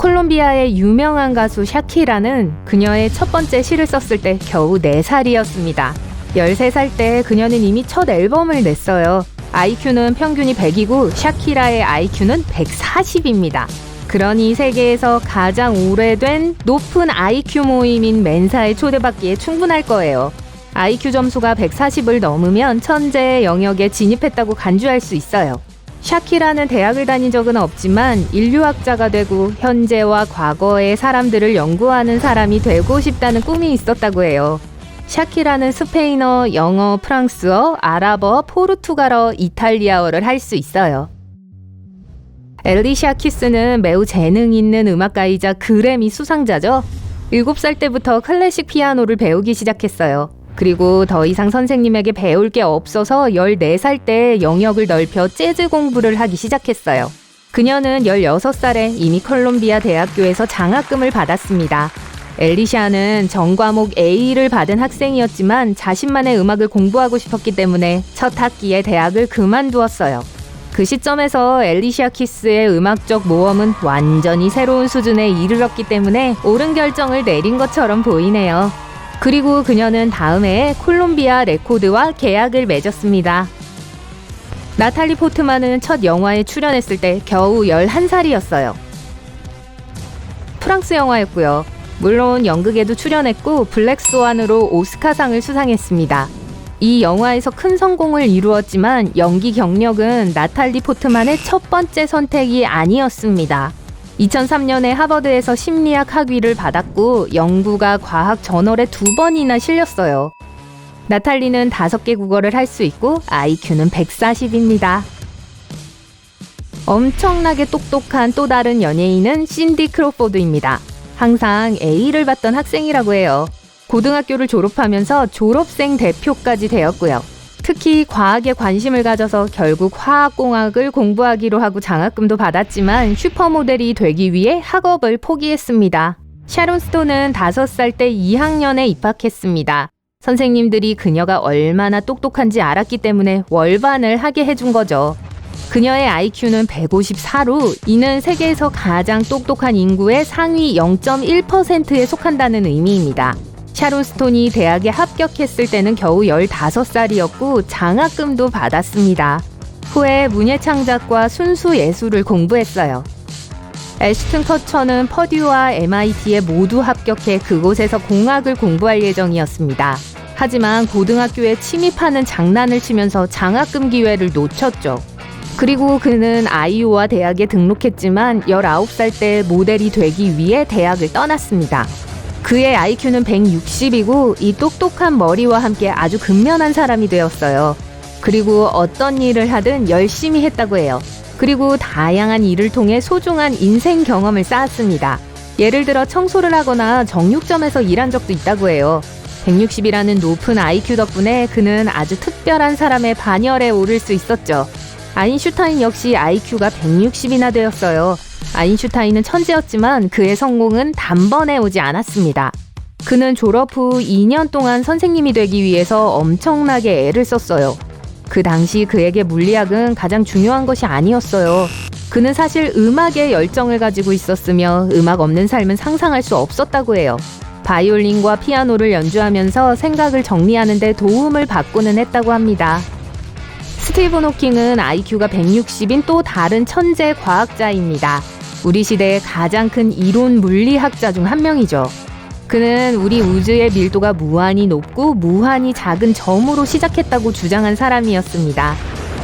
콜롬비아의 유명한 가수 샤키라는 그녀의 첫 번째 시를 썼을 때 겨우 4살이었습니다. 13살 때 그녀는 이미 첫 앨범을 냈어요. IQ는 평균이 100이고 샤키라의 IQ는 140입니다. 그러니 세계에서 가장 오래된 높은 IQ 모임인 멘사에 초대받기에 충분할 거예요. IQ 점수가 140을 넘으면 천재의 영역에 진입했다고 간주할 수 있어요. 샤키라는 대학을 다닌 적은 없지만 인류학자가 되고 현재와 과거의 사람들을 연구하는 사람이 되고 싶다는 꿈이 있었다고 해요. 샤키라는 스페인어, 영어, 프랑스어, 아랍어, 포르투갈어, 이탈리아어를 할 수 있어요. 앨리샤 키스는 매우 재능 있는 음악가이자 그래미 수상자죠. 7살 때부터 클래식 피아노를 배우기 시작했어요. 그리고 더 이상 선생님에게 배울 게 없어서 14살 때 영역을 넓혀 재즈 공부를 하기 시작했어요. 그녀는 16살에 이미 콜롬비아 대학교에서 장학금을 받았습니다. 앨리샤는 전과목 A를 받은 학생이었지만 자신만의 음악을 공부하고 싶었기 때문에 첫 학기에 대학을 그만두었어요. 그 시점에서 앨리샤 키스의 음악적 모험은 완전히 새로운 수준에 이르렀기 때문에 옳은 결정을 내린 것처럼 보이네요. 그리고 그녀는 다음 해에 콜롬비아 레코드와 계약을 맺었습니다. 나탈리 포트만은 첫 영화에 출연했을 때 겨우 11살이었어요. 프랑스 영화였고요. 물론 연극에도 출연했고 블랙스완으로 오스카상을 수상했습니다. 이 영화에서 큰 성공을 이루었지만 연기 경력은 나탈리 포트만의 첫 번째 선택이 아니었습니다. 2003년에 하버드에서 심리학 학위를 받았고 영국아 과학 저널에 2번이나 실렸어요. 나탈리는 5개 국어를 할 수 있고 IQ는 140입니다. 엄청나게 똑똑한 또 다른 연예인은 신디 크로포드입니다. 항상 A를 받던 학생이라고 해요. 고등학교를 졸업하면서 졸업생 대표까지 되었고요. 특히 과학에 관심을 가져서 결국 화학공학을 공부하기로 하고 장학금도 받았지만 슈퍼모델이 되기 위해 학업을 포기했습니다. 샤론 스톤은 5살 때 2학년에 입학했습니다. 선생님들이 그녀가 얼마나 똑똑한지 알았기 때문에 월반을 하게 해준 거죠. 그녀의 IQ는 154로 이는 세계에서 가장 똑똑한 인구의 상위 0.1%에 속한다는 의미입니다. 샤론 스톤이 대학에 합격했을 때는 겨우 15살이었고 장학금도 받았습니다. 후에 문예창작과 순수예술을 공부했어요. 애슈튼 커처는 퍼듀와 MIT에 모두 합격해 그곳에서 공학을 공부할 예정이었습니다. 하지만 고등학교에 침입하는 장난을 치면서 장학금 기회를 놓쳤죠. 그리고 그는 아이오와 대학에 등록했지만 19살 때 모델이 되기 위해 대학을 떠났습니다. 그의 IQ는 160이고 이 똑똑한 머리와 함께 아주 근면한 사람이 되었어요. 그리고 어떤 일을 하든 열심히 했다고 해요. 그리고 다양한 일을 통해 소중한 인생 경험을 쌓았습니다. 예를 들어 청소를 하거나 정육점에서 일한 적도 있다고 해요. 160이라는 높은 IQ 덕분에 그는 아주 특별한 사람의 반열에 오를 수 있었죠. 아인슈타인 역시 IQ가 160이나 되었어요. 아인슈타인은 천재였지만 그의 성공은 단번에 오지 않았습니다. 그는 졸업 후 2년 동안 선생님이 되기 위해서 엄청나게 애를 썼어요. 그 당시 그에게 물리학은 가장 중요한 것이 아니었어요. 그는 사실 음악에 열정을 가지고 있었으며 음악 없는 삶은 상상할 수 없었다고 해요. 바이올린과 피아노를 연주하면서 생각을 정리하는 데 도움을 받고는 했다고 합니다. 스티븐 호킹은 IQ가 160인 또 다른 천재 과학자입니다. 우리 시대의 가장 큰 이론 물리학자 중 한 명이죠. 그는 우리 우주의 밀도가 무한히 높고 무한히 작은 점으로 시작했다고 주장한 사람이었습니다.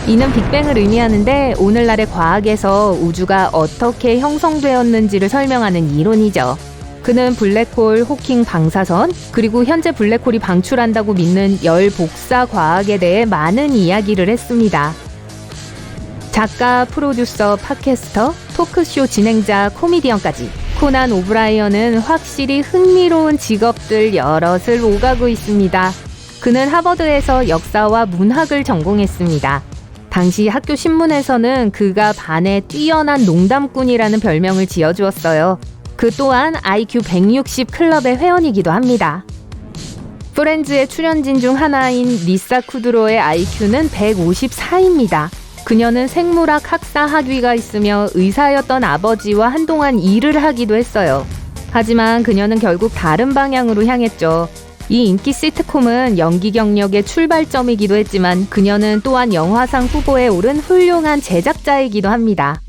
이는 빅뱅을 의미하는데 오늘날의 과학에서 우주가 어떻게 형성되었는지를 설명하는 이론이죠. 그는 블랙홀, 호킹 방사선, 그리고 현재 블랙홀이 방출한다고 믿는 열 복사 과학에 대해 많은 이야기를 했습니다. 작가, 프로듀서, 팟캐스터, 토크쇼 진행자, 코미디언까지 코난 오브라이언은 확실히 흥미로운 직업들 여럿을 오가고 있습니다. 그는 하버드에서 역사와 문학을 전공했습니다. 당시 학교 신문에서는 그가 반에 뛰어난 농담꾼이라는 별명을 지어주었어요. 그 또한 IQ 160 클럽의 회원이기도 합니다. 프렌즈의 출연진 중 하나인 리사 쿠드로의 IQ는 154입니다. 그녀는 생물학 학사 학위가 있으며 의사였던 아버지와 한동안 일을 하기도 했어요. 하지만 그녀는 결국 다른 방향으로 향했죠. 이 인기 시트콤은 연기 경력의 출발점이기도 했지만 그녀는 또한 영화상 후보에 오른 훌륭한 제작자이기도 합니다.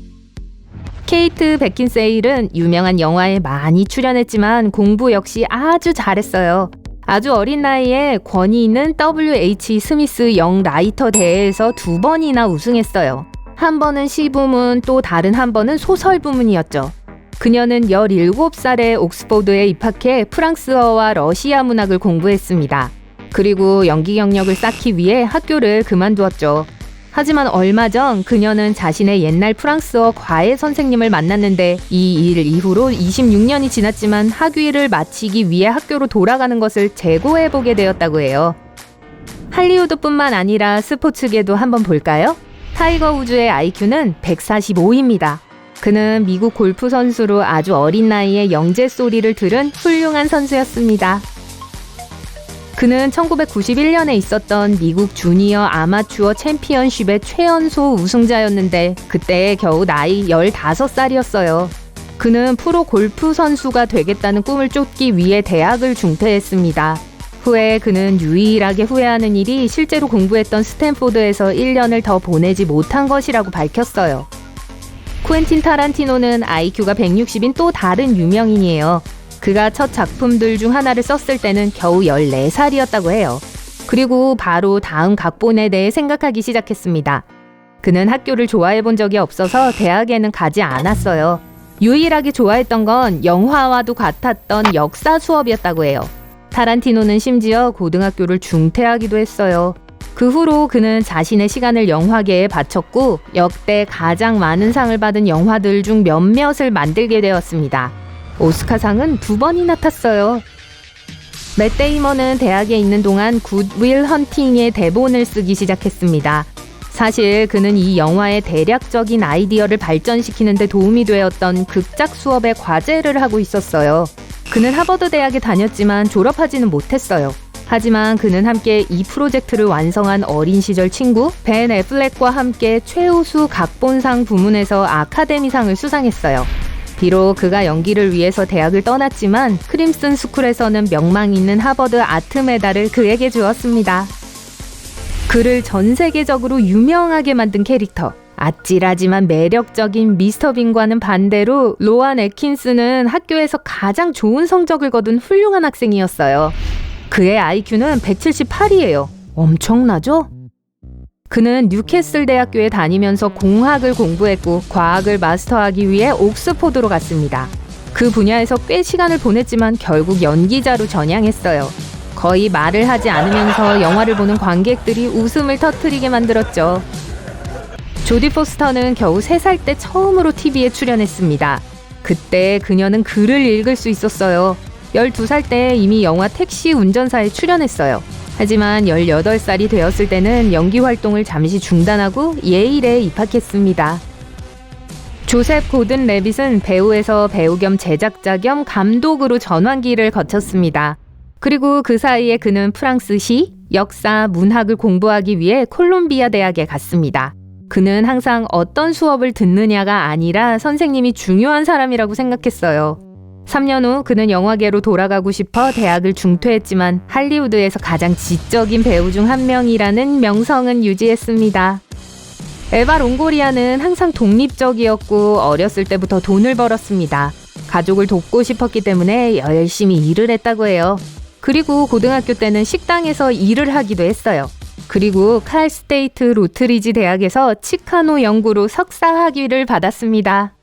케이트 베킨세일은 유명한 영화에 많이 출연했지만 공부 역시 아주 잘했어요. 아주 어린 나이에 권위 있는 W.H. 스미스 영 라이터 대회에서 2번이나 우승했어요. 한 번은 시부문, 또 다른 한 번은 소설 부문이었죠. 그녀는 17살에 옥스포드에 입학해 프랑스어와 러시아 문학을 공부했습니다. 그리고 연기 경력을 쌓기 위해 학교를 그만두었죠. 하지만 얼마 전 그녀는 자신의 옛날 프랑스어 과외 선생님을 만났는데 이 일 이후로 26년이 지났지만 학위를 마치기 위해 학교로 돌아가는 것을 재고해보게 되었다고 해요. 할리우드뿐만 아니라 스포츠계도 한번 볼까요? 타이거 우즈의 IQ는 145입니다. 그는 미국 골프 선수로 아주 어린 나이에 영재 소리를 들은 훌륭한 선수였습니다. 그는 1991년에 있었던 미국 주니어 아마추어 챔피언십의 최연소 우승자였는데 그때 겨우 나이 15살이었어요. 그는 프로 골프 선수가 되겠다는 꿈을 쫓기 위해 대학을 중퇴했습니다. 후에 그는 유일하게 후회하는 일이 실제로 공부했던 스탠포드에서 1년을 더 보내지 못한 것이라고 밝혔어요. 쿠엔틴 타란티노는 IQ가 160인 또 다른 유명인이에요. 그가 첫 작품들 중 하나를 썼을 때는 겨우 14살이었다고 해요. 그리고 바로 다음 각본에 대해 생각하기 시작했습니다. 그는 학교를 좋아해 본 적이 없어서 대학에는 가지 않았어요. 유일하게 좋아했던 건 영화와도 같았던 역사 수업이었다고 해요. 타란티노는 심지어 고등학교를 중퇴하기도 했어요. 그 후로 그는 자신의 시간을 영화계에 바쳤고 역대 가장 많은 상을 받은 영화들 중 몇몇을 만들게 되었습니다. 오스카상은 2번이나 탔어요. 맷 데이먼은 대학에 있는 동안 굿 윌 헌팅의 대본을 쓰기 시작했습니다. 사실 그는 이 영화의 대략적인 아이디어를 발전시키는 데 도움이 되었던 극작 수업의 과제를 하고 있었어요. 그는 하버드 대학에 다녔지만 졸업하지는 못했어요. 하지만 그는 함께 이 프로젝트를 완성한 어린 시절 친구 벤 애플렉과 함께 최우수 각본상 부문에서 아카데미상을 수상했어요. 비록 그가 연기를 위해서 대학을 떠났지만 크림슨 스쿨에서는 명망 있는 하버드 아트 메달을 그에게 주었습니다. 그를 전 세계적으로 유명하게 만든 캐릭터, 아찔하지만 매력적인 미스터 빈과는 반대로 로안 애킨스는 학교에서 가장 좋은 성적을 거둔 훌륭한 학생이었어요. 그의 IQ는 178이에요. 엄청나죠? 그는 뉴캐슬 대학교에 다니면서 공학을 공부했고 과학을 마스터하기 위해 옥스포드로 갔습니다. 그 분야에서 꽤 시간을 보냈지만 결국 연기자로 전향했어요. 거의 말을 하지 않으면서 영화를 보는 관객들이 웃음을 터뜨리게 만들었죠. 조디 포스터는 겨우 3살 때 처음으로 TV에 출연했습니다. 그때 그녀는 글을 읽을 수 있었어요. 12살 때 이미 영화 택시 운전사에 출연했어요. 하지만 18살이 되었을 때는 연기 활동을 잠시 중단하고 예일에 입학했습니다. 조셉 고든 레빗은 배우에서 배우 겸 제작자 겸 감독으로 전환기를 거쳤습니다. 그리고 그 사이에 그는 프랑스 시, 역사, 문학을 공부하기 위해 콜롬비아 대학에 갔습니다. 그는 항상 어떤 수업을 듣느냐가 아니라 선생님이 중요한 사람이라고 생각했어요. 3년 후 그는 영화계로 돌아가고 싶어 대학을 중퇴했지만 할리우드에서 가장 지적인 배우 중 한 명이라는 명성은 유지했습니다. 에바 롱고리아는 항상 독립적이었고 어렸을 때부터 돈을 벌었습니다. 가족을 돕고 싶었기 때문에 열심히 일을 했다고 해요. 그리고 고등학교 때는 식당에서 일을 하기도 했어요. 그리고 칼 스테이트 로트리지 대학에서 치카노 연구로 석사 학위를 받았습니다.